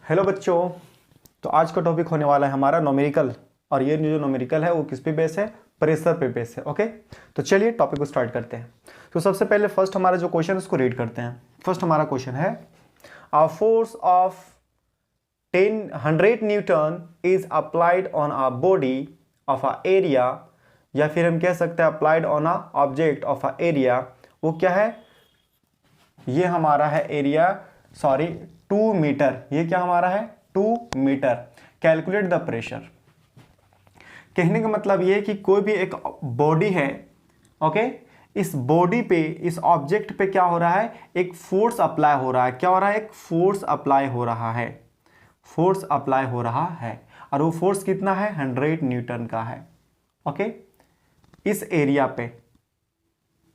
Hello बच्चों। तो आज का टॉपिक होने वाला है हमारा न्यूमेरिकल, और ये जो न्यूमेरिकल है वो किस पे बेस है? प्रेशर पे बेस है। ओके, तो चलिए टॉपिक को स्टार्ट करते हैं। तो सबसे पहले फर्स्ट हमारा जो क्वेश्चन है उसको रीड करते हैं। फर्स्ट हमारा क्वेश्चन है, a force of 100 Newton is applied on a body of a area, या फिर हम कह सकते हैं applied on a object of a area. वो क्या है? ये हमारा है एरिया, सॉरी 2 मीटर। ये क्या हमारा है? 2 मीटर। Calculate the pressure. कहने का मतलब ये कि कोई भी एक बॉडी है, ओके, इस बॉडी पे, इस ऑब्जेक्ट पे क्या हो रहा है? एक फोर्स अप्लाई हो रहा है। क्या हो रहा है? एक फोर्स अप्लाई हो रहा है। फोर्स अप्लाई हो रहा है, और वो फोर्स कितना है? 100 न्यूटन का है। ओके, इस एरिया पे,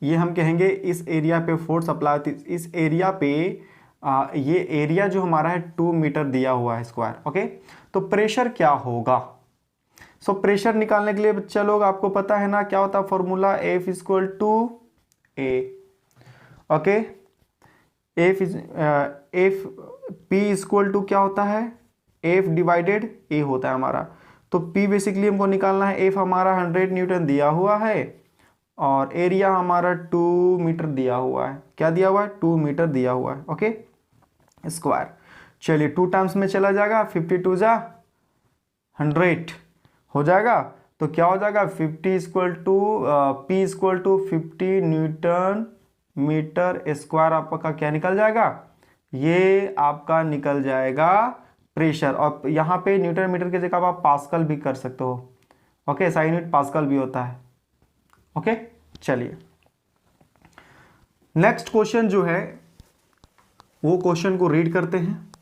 ये हम कहेंगे इस एरिया पे फोर्स अप्लाई होती है। इस एरिया पे ये एरिया जो हमारा है 2 मीटर दिया हुआ है स्क्वायर। ओके, तो प्रेशर क्या होगा? सो प्रेशर निकालने के लिए बच्चा लोग आपको पता है ना क्या होता है formula? F equal to a. Okay, F P equal to क्या होता है? F डिवाइडेड ए होता है हमारा। तो P बेसिकली हमको निकालना है। F हमारा 100 न्यूटन दिया हुआ है, और एरिया हमारा 2 मीटर दिया हुआ है। क्या दिया हुआ है? 2 मीटर दिया हुआ है। Okay, square. चलिए 2 टाइम्स में चला जाएगा, 52 जा 100 हो जाएगा। तो क्या हो जाएगा? 50 equal to P equal to 50 newton metre square आपका क्या निकल जाएगा? ये आपका निकल जाएगा प्रेशर। और यहाँ पे न्यूटन मीटर की जगह आप पास्कल भी कर सकते हो। ओके, SI यूनिट पास्कल भी होता है। ओके, चलिए नेक्स्ट क्वेश्चन जो है वो क्वेश्चन को रीड करते हैं।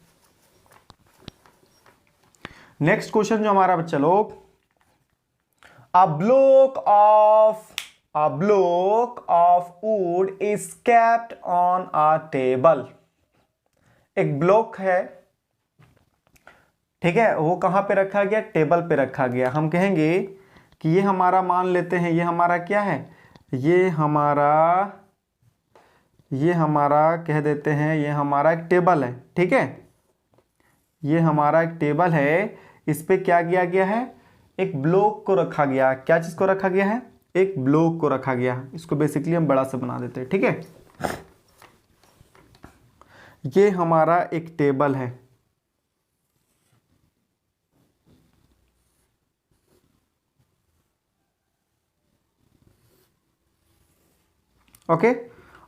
नेक्स्ट क्वेश्चन जो हमारा बच्चा लोग, a block of would is kept on a table. एक ब्लॉक है, ठीक है, वो कहां पे रखा गया? टेबल पे रखा गया। हम कहेंगे कि ये हमारा, मान लेते हैं ये हमारा क्या है? ये हमारा कह देते हैं ये हमारा एक टेबल है। ठीक है, ये हमारा एक टेबल है। इस पे क्या किया गया है? एक ब्लॉक को रखा गया। क्या चीज को रखा गया है? एक ब्लॉक को रखा गया। इसको बेसिकली हम बड़ा से बना देते हैं। ठीक है, ये हमारा एक टेबल है। ओके,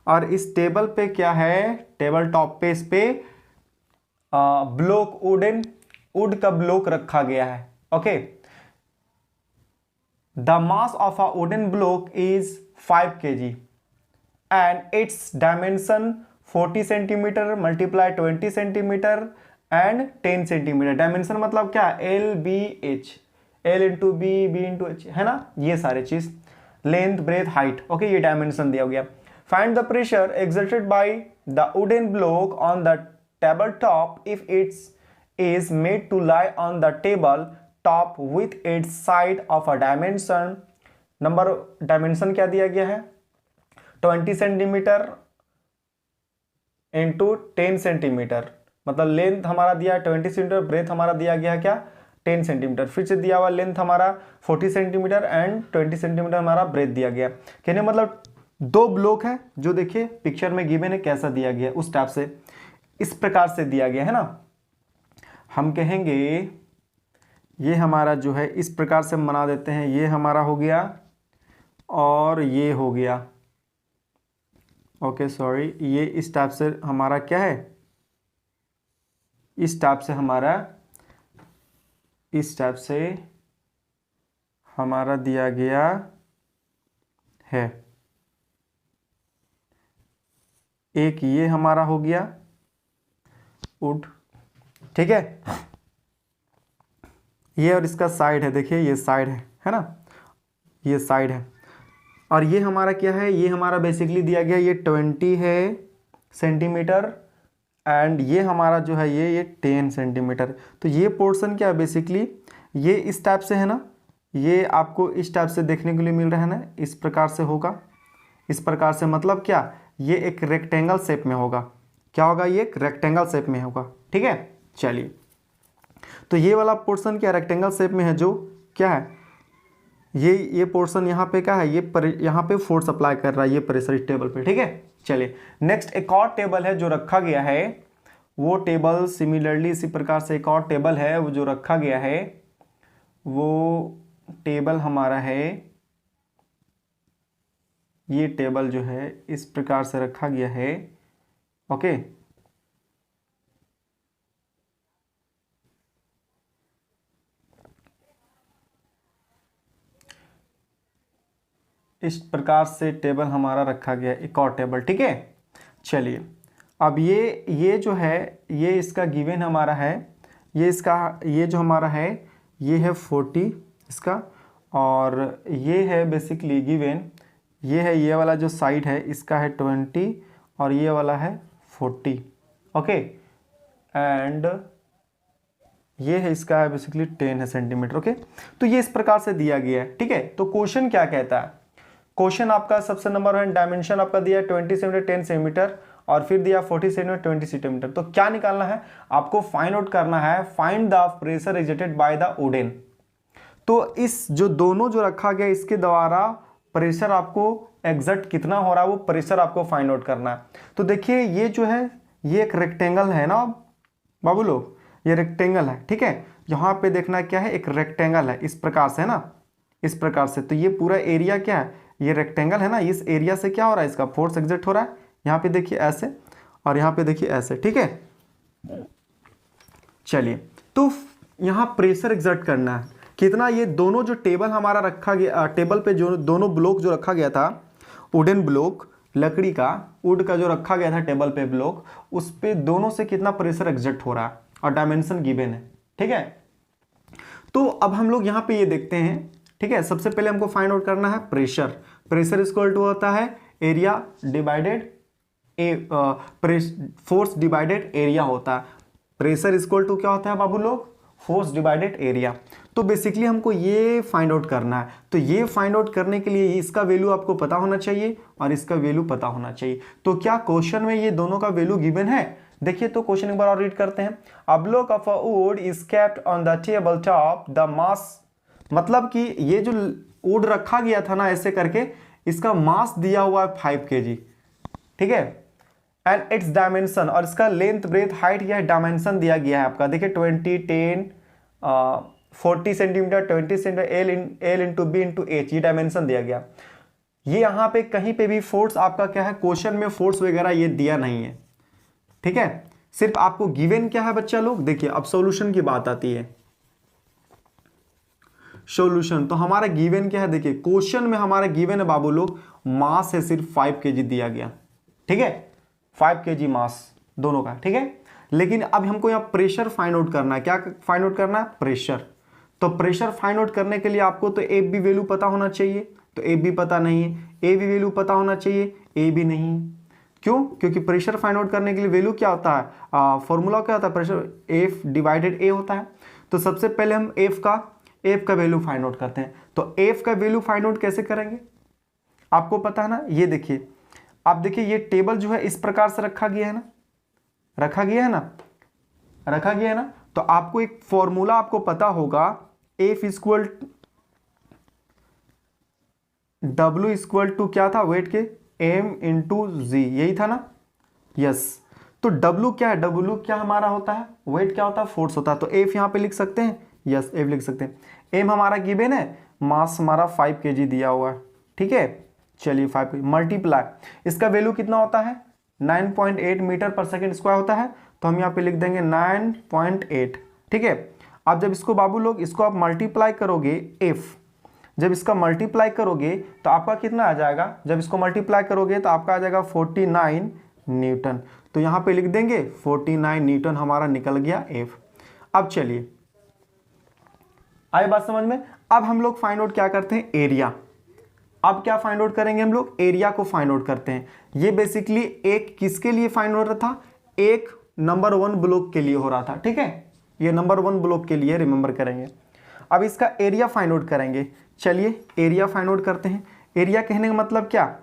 और इस टेबल पे क्या है? टेबल टॉप पे इस पे ब्लॉक, वुड का ब्लॉक रखा गया है। Okay, the mass of a wooden block is 5 kg and its dimension 40 centimetre multiply 20 centimetre and 10 centimetre. Dimension मतलब क्या? L B H, L into B, B into H, है ना, ये सारे चीज। Length, breadth, height. ओके, ये dimension दिया गया। Find the pressure exerted by the wooden block on the tabletop if it is made to lie on the table top with its side of a dimension। Number dimension क्या दिया गया है? 20 centimetre into 10 centimetre. मतलब length हमारा दिया है 20 centimetre, breath हमारा दिया गया है क्या? 10 सेंटीमीटर। फिर से दिया हुआ लेंथ हमारा 40 सेंटीमीटर एंड 20 सेंटीमीटर हमारा ब्रेथ दिया गया। कहने मतलब 2 ब्लॉक है, जो देखिए पिक्चर में गिवन है कैसा दिया गया, उस टाइप से, इस प्रकार से दिया गया है ना। हम कहेंगे ये हमारा जो है इस प्रकार से हम बना देते हैं। ये हमारा हो गया और ये हो गया। ओके सॉरी, ये इस टाइप से हमारा क्या है? इस टाइप से हमारा, इस टाइप से हमारा दिया गया है। एक ये हमारा हो गया वुड, ठीक है, ये, और इसका साइड है, देखिए ये साइड है ना, ये साइड है। और ये हमारा क्या है? ये हमारा बेसिकली दिया गया ये 20 है सेंटीमीटर, एंड ये हमारा जो है ये 10 सेंटीमीटर। तो ये पोर्शन क्या है? बेसिकली ये इस टाइप से है ना, ये आपको इस टाइप से देखने के लिए मिल रहा है ना, इस प्रकार से होगा। इस प्रकार से मतलब क्या? ये एक रेक्टेंगल शेप में होगा। क्या होगा? ये एक रेक्टेंगल शेप में होगा। ठीक है, चलिए तो ये वाला पोर्शन क्या रेक्टेंगल शेप में है, जो क्या है ये पोर्शन यहाँ पे क्या है, यहाँ पे फोर्स अप्लाई कर रहा है ये प्रेशर इस टेबल पे, ठीक है। चलिए नेक्स्ट एक और टेबल है जो रखा गया है, वो टेबल सिमिलरली इसी प्रकार से एक और टेबल है वो जो रखा गया है, वो टेबल हमारा है, ये टेबल जो है इस प्रकार से रखा गया है, ओके। इस प्रकार से टेबल हमारा रखा गया, एक और टेबल, ठीक है। चलिए अब ये जो है, ये इसका गिवन हमारा है, ये जो हमारा है ये है 40 इसका, और ये है बेसिकली गिवन, ये है ये वाला जो साइड है इसका है 20 और ये वाला है 40, ओके। एंड ये है इसका है बेसिकली 10 है सेंटीमीटर, ओके। तो ये इस प्रकार से दिया गया है, ठीक है। तो क्वेश्चन क्या कहता है, क्वेश्चन आपका सबसे नंबर 1 डायमेंशन आपका दिया 20 सेंटीमीटर 10 सेंटीमीटर और फिर दिया 40 सेंटीमीटर 20 सेंटीमीटर। तो क्या निकालना है आपको, फाइंड आउट करना है, find the pressure exerted by the wooden. तो इस जो दोनों जो रखा गया इसके द्वारा प्रेशर आपको एग्जर्ट कितना हो रहा है, वो प्रेशर आपको फाइंड आउट करना है। तो देखिए ये जो है ये एक रेक्टेंगल है ना बाबू लोग, ये रेक्टेंगल है, ठीक है। यहाँ पे देखना क्या है, एक रेक्टेंगल है इस प्रकार से, है ना, इस प्रकार से। तो ये पूरा एरिया क्या है, ये रेक्टेंगल है ना, इस एरिया से क्या हो रहा है, इसका फोर्स एग्जर्ट हो रहा है। यहाँ पे देखिए ऐसे और यहाँ पे देखिए ऐसे, ठीक है। चलिए तो यहाँ प्रेशर एग्जर्ट करना है कितना, ये दोनों जो टेबल हमारा रखा गया, टेबल पे जो दोनों ब्लॉक जो रखा गया था, वुडन ब्लॉक, लकड़ी का वुड का जो रखा गया था टेबल पे ब्लॉक, उस पे दोनों से कितना प्रेशर एग्जर्ट हो रहा है और डायमेंशन गिवन है, ठीक है। तो अब हम लोग यहाँ पे ये देखते हैं, ठीक है। सबसे पहले हमको फाइंड आउट करना है प्रेशर। प्रेशर इक्वल टू होता है area divided force divided area होता है। प्रेशर इक्वल टू क्या होता है बाबू लोग, फोर्स डिवाइडेड एरिया। तो बेसिकली हमको ये फाइंड आउट करना है। तो ये फाइंड आउट करने के लिए इसका वैल्यू आपको पता होना चाहिए और इसका वैल्यू पता होना चाहिए। तो क्या क्वेश्चन में ये दोनों का वैल्यू गिवन है, देखिए तो क्वेश्चन एक बार और रीड करते हैं। A block of a would is kept on the table top, the mass, मतलब कि ये जो वुड रखा गया था ना ऐसे करके, इसका मास दिया हुआ है 5 kg, ठीक है। एंड इट्स डायमेंशन, और इसका लेंथ ब्रेथ हाइट यह डायमेंशन दिया गया है आपका, देखिए 20 10 40 centimetre 20 centimetre, L into B into H, ये डायमेंशन दिया गया। ये यहाँ पे कहीं पे भी फोर्स आपका क्या है, क्वेश्चन में फोर्स वगैरह ये दिया नहीं है, ठीक है। सिर्फ आपको गिवन क्या है बच्चा लोग, देखिए अब सॉल्यूशन की बात आती है। सॉल्यूशन तो हमारा गिवन क्या है, देखिए क्वेश्चन में हमारा गिवन है बाबू लोग, मास है सिर्फ 5 kg दिया गया, ठीक है, 5 kg मास दोनों का, ठीक है। लेकिन अब हमको यहाँ प्रेशर फाइंड आउट करना है, क्या फाइंड आउट करना है, प्रेशर। तो प्रेशर फाइंड आउट करने के लिए आपको तो ए बी वैल्यू पता होना चाहिए, तो ए बी पता नहीं है, ए बी वैल्यू पता होना चाहिए, ए बी नहीं। क्यों, क्योंकि प्रेशर फाइंड आउट करने के लिए वैल्यू क्या होता है, फॉर्मूला क्या होता है, प्रेशर एफ डिवाइडेड ए होता है। तो सबसे पहले हम एफ का वैल्यू फाइंड आउट करते हैं। तो एफ का वैल्यू फाइंड आउट कैसे करेंगे, आपको पता है ना, ये देखिए आप देखिए ये टेबल जो है इस प्रकार से रखा गया है ना, रखा गया है ना। तो आपको एक फॉर्मूला आपको पता होगा, F equal W equal to क्या था, वेट के एम इंटू जी, यही था ना, यस। तो डब्ल्यू क्या है, डब्ल्यू क्या हमारा होता है, वेट क्या होता है, फोर्स होता है। तो एफ यहां पे लिख सकते हैं, यस एफ लिख सकते हैं। एम हमारा गिवन है, मास हमारा 5 kg दिया हुआ है, ठीक है। चलिए 5 मल्टीप्लाई, इसका वैल्यू कितना होता है, 9.8 मीटर पर सेकेंड स्क्वायर होता है। तो हम यहाँ पे लिख देंगे 9.8, ठीक है। अब जब इसको बाबू लोग इसको आप मल्टीप्लाई करोगे, एफ जब इसका मल्टीप्लाई करोगे तो आपका कितना आ जाएगा, जब इसको मल्टीप्लाई करोगे तो आपका आ जाएगा 49 न्यूटन। तो यहाँ पे लिख देंगे 49 न्यूटन हमारा निकल गया एफ। अब चलिए आई बात समझ में। अब हम लोग फाइंड आउट क्या करते हैं, एरिया। अब क्या फाइंड आउट करेंगे हम लोग, एरिया को फाइंड आउट करते हैं। ये बेसिकली एक किसके लिए फाइंड हो रहा था, एक नंबर 1 ब्लॉक के लिए हो रहा था, ठीक है। ये नंबर 1 ब्लॉक के लिए रिमेंबर करेंगे। अब इसका एरिया फाइंड आउट करेंगे। चलिए एरिया फाइंड आउट करते हैं। एरिया कहने का मतलब क्या,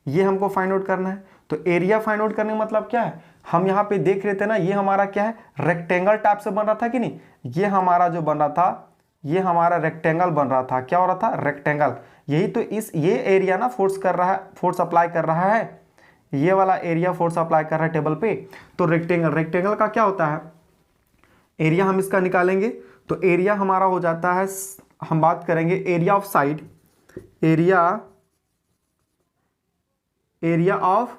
ये हमको फाइंड आउट करना है। तो एरिया फाइंड आउट करने का मतलब क्या है, हम यहाँ पे देख रहे थे ना, ये हमारा क्या है, रेक्टेंगल टाइप से बन रहा था कि नहीं, ये हमारा जो बन रहा था, ये हमारा रेक्टेंगल बन रहा था। क्या हो रहा था, रेक्टेंगल। यही तो ये एरिया ना फोर्स कर रहा है, फोर्स अप्लाई कर रहा है, ये वाला एरिया फोर्स अप्लाई कर रहा है टेबल पे। तो रेक्टेंगल का क्या होता है, एरिया हम इसका निकालेंगे तो एरिया हमारा हो जाता है, हम बात करेंगे area of side, area of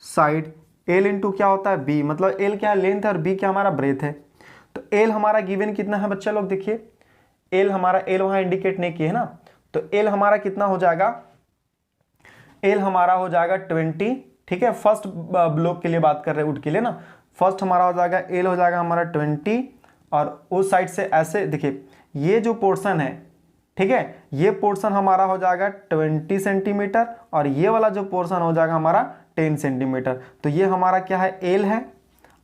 side L into क्या होता है, बी। मतलब एल क्या है, लेंथ है, और बी क्या हमारा ब्रेथ है। तो एल हमारा गिवन कितना है बच्चा लोग, देखिए एल हमारा, एल वहां इंडिकेट नहीं किया है ना, तो एल हमारा कितना हो जाएगा, एल हमारा हो जाएगा 20। ठीक है, फर्स्ट ब्लॉक के लिए बात कर रहे हैं, वुड के लिए ना, फर्स्ट हमारा हो जाएगा एल हो जाएगा हमारा 20, और उस साइड से ऐसे देखिए ये जो पोर्शन है, ठीक है, ये पोर्शन हमारा हो जाएगा 20 सेंटीमीटर, और ये वाला जो पोर्शन हो जाएगा हमारा 10 सेंटीमीटर। तो ये हमारा क्या है, एल है,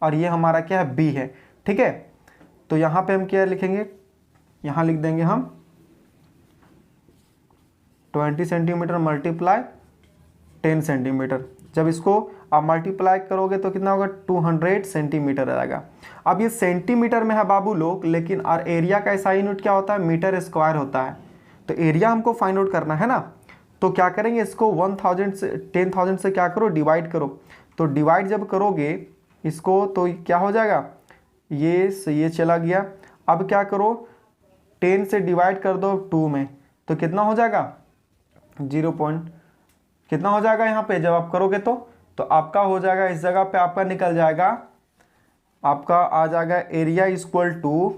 और ये हमारा क्या है, बी है। ठीक है, तो यहाँ पे हम क्या लिखेंगे, यहाँ लिख देंगे हम 20 सेंटीमीटर मल्टीप्लाई 10 सेंटीमीटर। जब इसको आप मल्टीप्लाई करोगे तो कितना होगा, 200 सेंटीमीटर आएगा। अब ये सेंटीमीटर में है बाबू लोग, लेकिन और एरिया का ऐसा यूनिट क्या होता है, मीटर स्क्वायर होता है। तो एरिया हमको फाइंड आउट करना है ना, तो क्या करेंगे, इसको 1000 से 10,000 से क्या करो, डिवाइड करो। तो डिवाइड जब करोगे इसको तो क्या हो जाएगा, ये चला गया। अब क्या करो, 10 से डिवाइड कर दो 2 में, तो कितना हो जाएगा, 0 पॉइंट कितना हो जाएगा यहाँ पे जब आप करोगे तो आपका हो जाएगा, इस जगह पे आपका निकल जाएगा, आपका आ जाएगा area equal to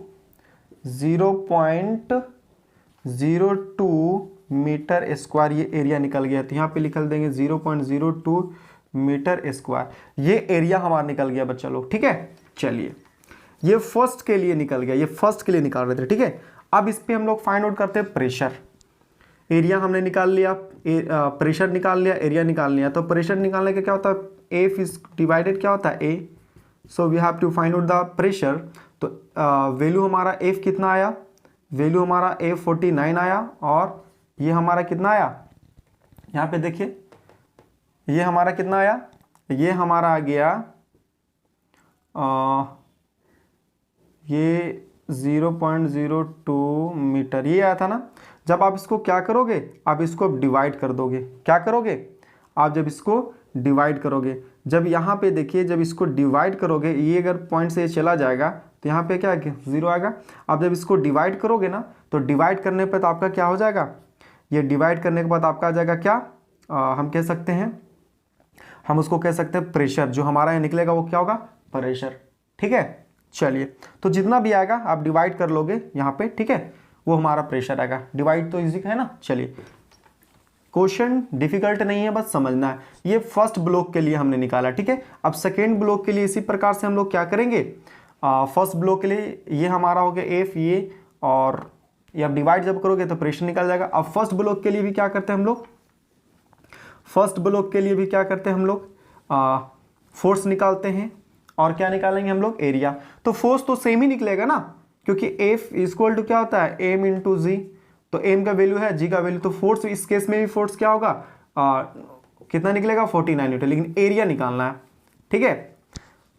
0.02 metre square. ये एरिया निकल गया, तो यहाँ पे लिख देंगे 0.02 मीटर स्क्वायर। ये एरिया हमारा निकल गया बच्चा लोग। ठीक है, चलिए ये फर्स्ट के लिए निकल गया, ये फर्स्ट के लिए निकाल रहे थे। ठीक है, अब इस पे हम लोग फाइंड आउट करते हैं प्रेशर। एरिया हमने निकाल लिया, प्रेशर निकाल लिया, एरिया निकाल लिया। तो प्रेशर निकालने का क्या होता है, एफ इज डिवाइडेड क्या होता है, A. So we have to find out the pressure. तो वैल्यू हमारा एफ कितना आया, वैल्यू हमारा एफ 49 आया, और ये हमारा कितना आया, यहाँ पे देखिए ये हमारा कितना आया, ये हमारा आ गया ये 0.02 मीटर, ये आया था ना। जब आप इसको क्या करोगे, आप इसको डिवाइड कर दोगे। क्या करोगे आप, जब इसको डिवाइड करोगे, जब यहाँ पे देखिए जब इसको डिवाइड करोगे, ये अगर पॉइंट से ये चला जाएगा तो यहाँ पे क्या है, 0 आएगा। आप जब इसको डिवाइड करोगे ना, तो डिवाइड करने पर तो आपका क्या हो जाएगा, ये डिवाइड करने के बाद आपका आ जाएगा क्या, हम कह सकते हैं, हम उसको कह सकते हैं प्रेशर। जो हमारा यहाँ निकलेगा वो क्या होगा, प्रेशर। ठीक है, चलिए तो जितना भी आएगा आप डिवाइड कर लोगे यहाँ पे। ठीक है, वो हमारा प्रेशर आएगा। डिवाइड तो इजी है ना। चलिए, क्वेश्चन डिफिकल्ट नहीं है, बस समझना है। ये फर्स्ट ब्लॉक के लिए हमने निकाला। ठीक है, अब सेकेंड ब्लॉक के लिए इसी प्रकार से हम लोग क्या करेंगे, फर्स्ट ब्लॉक के लिए ये हमारा हो गया एफ, ये, और ये अब डिवाइड जब करोगे तो प्रेशर निकल जाएगा। अब फर्स्ट ब्लॉक के लिए भी क्या करते हैं हम लोग, फर्स्ट ब्लॉक के लिए भी क्या करते हैं हम लोग, फोर्स निकालते हैं, और क्या निकालेंगे हम लोग, एरिया। तो फोर्स तो सेम ही निकलेगा ना, क्योंकि एफ इक्वल टू क्या होता है, एम इंटू जी। तो एम का वैल्यू है, जी का वैल्यू, तो फोर्स इस केस में भी फोर्स क्या होगा, कितना निकलेगा, 49 न्यूटन। लेकिन एरिया निकालना है। ठीक है,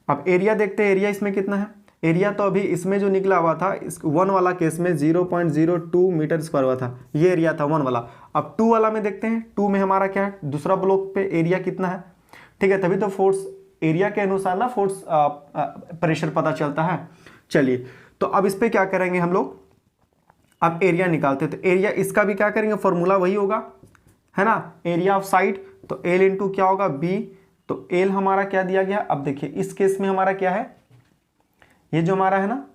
अब एरिया देखते हैं, एरिया इसमें कितना है। एरिया तो अभी इसमें जो निकला हुआ था, इस 1 वाला केस में 0.02 मीटर स्क्वायर हुआ था, ये एरिया था 1 वाला। अब 2 वाला में देखते हैं, 2 में हमारा क्या है, दूसरा ब्लॉक पे एरिया कितना है। ठीक है, तभी तो फोर्स एरिया के अनुसार ना फोर्स प्रेशर पता चलता है। चलिए, तो अब इस पे क्या करेंगे हम लोग, अब एरिया निकालते हैं। तो एरिया इसका भी क्या करेंगे, फॉर्मूला वही होगा, है ना, एरिया ऑफ साइड। तो एल इंटू क्या होगा, बी। तो एल हमारा क्या दिया गया, अब देखिए इस केस में हमारा क्या है, ये जो हमारा है ना,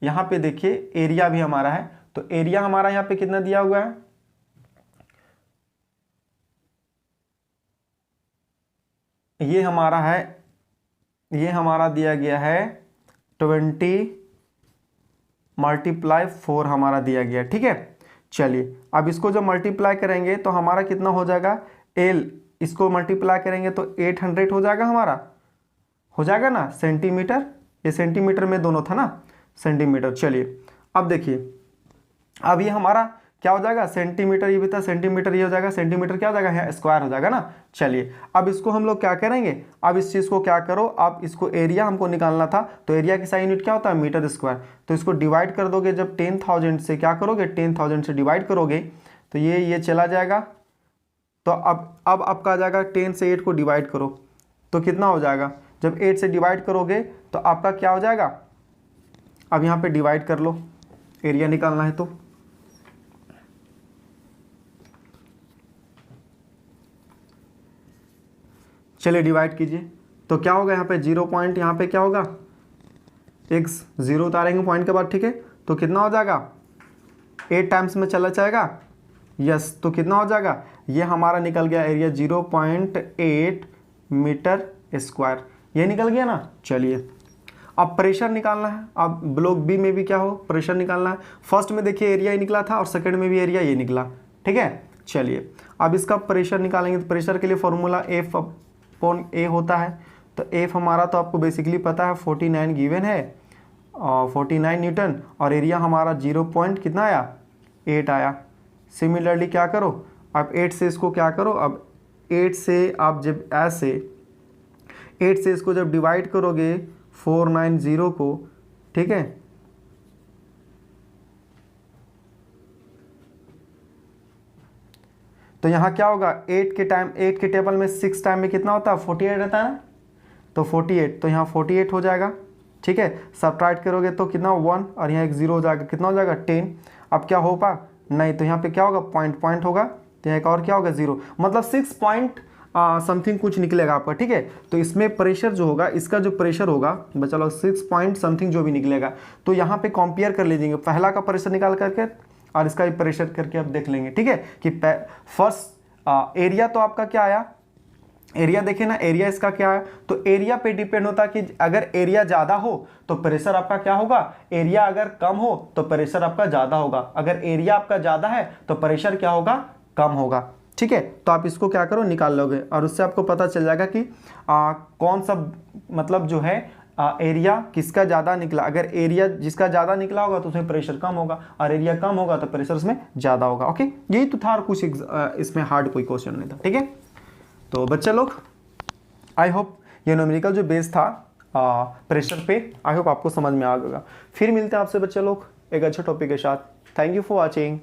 यहां पे देखिए एरिया भी हमारा है। तो एरिया हमारा यहां पे कितना दिया हुआ है, ये हमारा है, ये हमारा दिया गया है 20 मल्टीप्लाई 4 हमारा दिया गया। ठीक है, चलिए अब इसको जब मल्टीप्लाई करेंगे तो हमारा कितना हो जाएगा, एल, इसको मल्टीप्लाई करेंगे तो 800 हो जाएगा हमारा, हो जाएगा ना, सेंटीमीटर। ये सेंटीमीटर में दोनों था ना, सेंटीमीटर। चलिए अब देखिए, अब ये हमारा क्या हो जाएगा, सेंटीमीटर ये भी था, सेंटीमीटर ये हो जाएगा, सेंटीमीटर क्या हो जाएगा यहाँ स्क्वायर हो जाएगा ना। चलिए अब इसको हम लोग क्या करेंगे, अब इस चीज़ को क्या करो, अब इसको एरिया हमको निकालना था, तो एरिया की साइन यूनिट क्या होता है, मीटर स्क्वायर। तो इसको डिवाइड कर दोगे जब 10,000 से, क्या करोगे 10,000 से डिवाइड करोगे तो ये चला जाएगा। तो अब आपका आ जाएगा 10 से 8 को डिवाइड करो तो कितना हो जाएगा, जब 8 से डिवाइड करोगे तो आपका क्या हो जाएगा, अब यहाँ पे डिवाइड कर लो, एरिया निकालना है तो चलिए डिवाइड कीजिए। तो क्या होगा यहाँ पे 0 पॉइंट, यहाँ पे क्या होगा x 0 उतारेंगे पॉइंट के बाद, ठीक है। तो कितना हो जाएगा 8 टाइम्स में चला जाएगा, यस। तो कितना हो जाएगा, ये हमारा निकल गया एरिया 0.8 मीटर स्क्वायर, ये निकल गया ना। चलिए अब प्रेशर निकालना है, अब ब्लॉक बी में भी क्या हो, प्रेशर निकालना है। फर्स्ट में देखिए एरिया ही निकला था और सेकंड में भी एरिया ये निकला, ठीक है। चलिए अब इसका प्रेशर निकालेंगे, तो प्रेशर के लिए फॉर्मूला F/A होता है। तो F हमारा तो आपको बेसिकली पता है 49 गिवन है, 49 न्यूटन, और एरिया हमारा 0 पॉइंट कितना आया 8 आया। सिमिलरली क्या करो, अब 8 से इसको क्या करो, अब 8 से आप जब ऐसे 8 से इसको जब डिवाइड करोगे 490 को, ठीक है, तो यहाँ क्या होगा 8 के टेबल में 6 टाइम में कितना होता है 48 रहता है ना, तो 48, तो यहाँ 48 हो जाएगा, ठीक है। सब्ट्रैक्ट करोगे तो कितना 1 और यहाँ एक 0 हो जाएगा, कितना हो जाएगा 10। अब क्या हो पा नहीं, तो यहाँ पे क्या होगा पॉइंट होगा, तो यहाँ एक और क्या होगा 0, मतलब 6 पॉइंट समथिंग कुछ निकलेगा आपका, ठीक है। तो इसमें प्रेशर जो होगा, इसका जो प्रेशर होगा बचा लो 6 पॉइंट समथिंग जो भी निकलेगा, तो यहाँ पे कंपेयर कर लीजिएगा पहला का प्रेशर निकाल करके और इसका भी प्रेशर करके अब देख लेंगे, ठीक है। कि फर्स्ट एरिया तो आपका क्या आया, एरिया देखे ना, एरिया इसका क्या है, तो एरिया पे डिपेंड होता है कि अगर एरिया ज़्यादा हो तो प्रेशर आपका क्या होगा, एरिया अगर कम हो तो प्रेशर आपका ज़्यादा होगा, अगर एरिया आपका ज़्यादा है तो प्रेशर क्या होगा, कम होगा, ठीक है। तो आप इसको क्या करो निकाल लोगे और उससे आपको पता चल जाएगा कि कौन सा मतलब जो है एरिया किसका ज़्यादा निकला। अगर एरिया जिसका ज़्यादा निकला होगा तो उसमें प्रेशर कम होगा, और एरिया कम होगा तो प्रेशर उसमें ज़्यादा होगा। ओके, यही तो था, और कुछ इसमें हार्ड कोई क्वेश्चन नहीं था, ठीक है। तो बच्चे लोग आई होप ये न्यूमेरिकल जो बेस था प्रेशर पे, आई होप आपको समझ में आ गया। फिर मिलते हैं आपसे बच्चे लोग एक अच्छे टॉपिक के साथ। Thank you for watching.